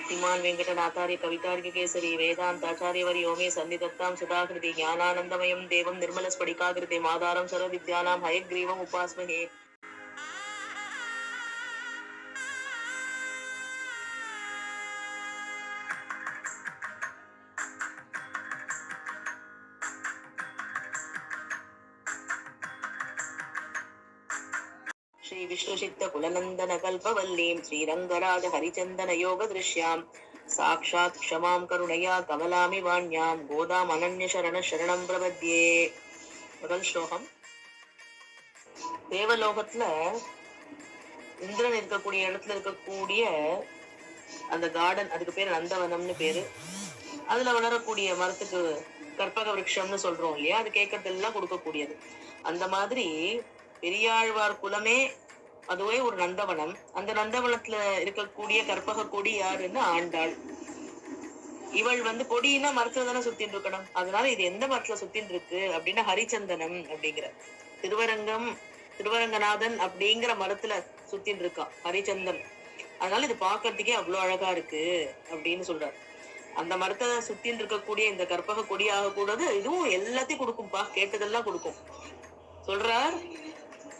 श्रीमान् वेंकटनाथार्य कवितार्य केसरी वेदांताचार्यवर्यो मे सन्निधत्तां सदाकृति ज्ञानानन्दमयं देवं निर्मलस्फटिकाकृतिम् आधारं सर्वविद्यानां हयग्रीवम् उपास्महे। श्री विष्णुचित्त कुलनंदन कल्पवल्लीं श्रीरंगराज हरिचंदन योग दृश्यां साक्षात् क्षमां करुणया कमलामि वाण्यां गोदाम अनन्य शरण शरणं प्रपद्ये। முதல் ஸ்லோகம். தேவலோகத்துல இந்திரன் இருக்கக்கூடிய இடத்துல இருக்கக்கூடிய அந்த கார்டன், அதுக்கு பேரு நந்தவனம்னு பேரு. அதுல வளரக்கூடிய மரத்துக்கு கற்பக விருட்சம்னு சொல்றோம் இல்லையா, அது கேட்கறதெல்லாம் கொடுக்கக்கூடியது. அந்த மாதிரி பெரியாழ்வார் குலமே அதுவே ஒரு நந்தவனம். அந்த நந்தவனத்துல இருக்கக்கூடிய கற்பக கொடி யாருன்னு ஆண்டாள். இவள் கொடின்னா மரத்துல தானே சுத்தின்னு இருக்கணும். அதனால இது எந்த மரத்துல சுத்தின்னு இருக்கு அப்படின்னா ஹரிச்சந்தனம் அப்படிங்கிற திருவரங்கநாதன் அப்படிங்கிற மரத்துல சுத்தின்னு இருக்கா ஹரிச்சந்தன். அதனால இது பாக்குறதுக்கே அவ்வளவு அழகா இருக்கு அப்படின்னு சொல்றாரு. அந்த மரத்தை சுத்தின்னு இருக்கக்கூடிய இந்த கற்பக கொடி ஆக கூடாது, இதுவும் எல்லாத்தையும் கொடுக்கும்பா, கேட்டதெல்லாம் கொடுக்கும் சொல்றார்.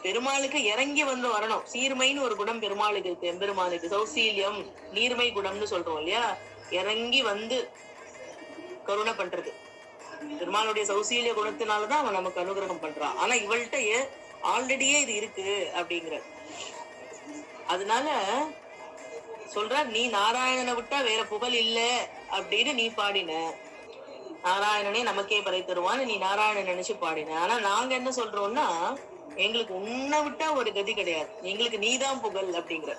பெருமாளுக்கு இறங்கி வரணும். சீர்மைன்னு ஒரு குணம் பெருமாளுக்கு இருக்கு. எம்பெருமானுக்கு சௌசீல்யம், நீர்மை குணம்னு சொல்றோம் இல்லையா, இறங்கி கருணை பண்றது. பெருமாளுடைய சௌசீல்ய குணத்தினாலதான் அவன் நமக்கு அனுகிரகம் பண்றான். ஆனா இவள்கிட்ட ஆல்ரெடியே இது இருக்கு அப்படிங்கிற. அதனால சொல்ற, நீ நாராயணனை விட்டா வேற புகழ் இல்ல அப்படின்னு நீ பாடின. நாராயணனே நமக்கே பறை தருவான்னு நீ நாராயணன் நினைச்சு பாடின. ஆனா நாங்க என்ன சொல்றோம்னா, எங்களுக்கு உன்னை விட்டா ஒரு கதி கிடையாது, எங்களுக்கு நீதான் புகழ் அப்படிங்கிற.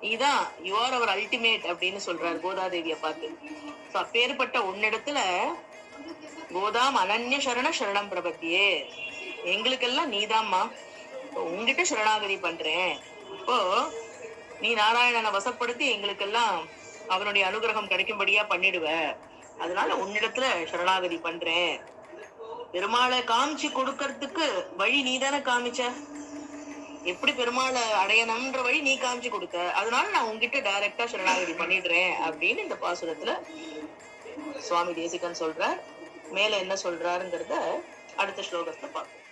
நீதான் யுவர் அவர் அல்டிமேட் அப்படின்னு சொல்றாரு கோதாதேவிய பார்த்து. அப்பேற்பட்ட உன்னிடத்துல கோதாம் அனன்ய சரண சரணம் பிரபத்தியே, எங்களுக்கெல்லாம் நீதாம்மா, உங்ககிட்ட சரணாகதி பண்றேன். இப்போ நீ நாராயணனை வசப்படுத்தி எங்களுக்கெல்லாம் அவனுடைய அனுகிரகம் கிடைக்கும்படியா பண்ணிடுவ. அதனால உன்னிடத்துல சரணாகதி பண்றேன். பெருமாளை காமிச்சு கொடுக்கறதுக்கு வழி நீ தானே காமிச்ச. எப்படி பெருமாளை அடையணும்ன்ற வழி நீ காமிச்சு கொடுக்க. அதனால நான் உங்ககிட்ட டைரக்டா சரணாகதி பண்ணிடுறேன் அப்படின்னு இந்த பாசுரத்துல சுவாமி தேசிகன் சொல்றார். மேல என்ன சொல்றாருங்கிறத அடுத்த ஸ்லோகத்துல பார்ப்போம்.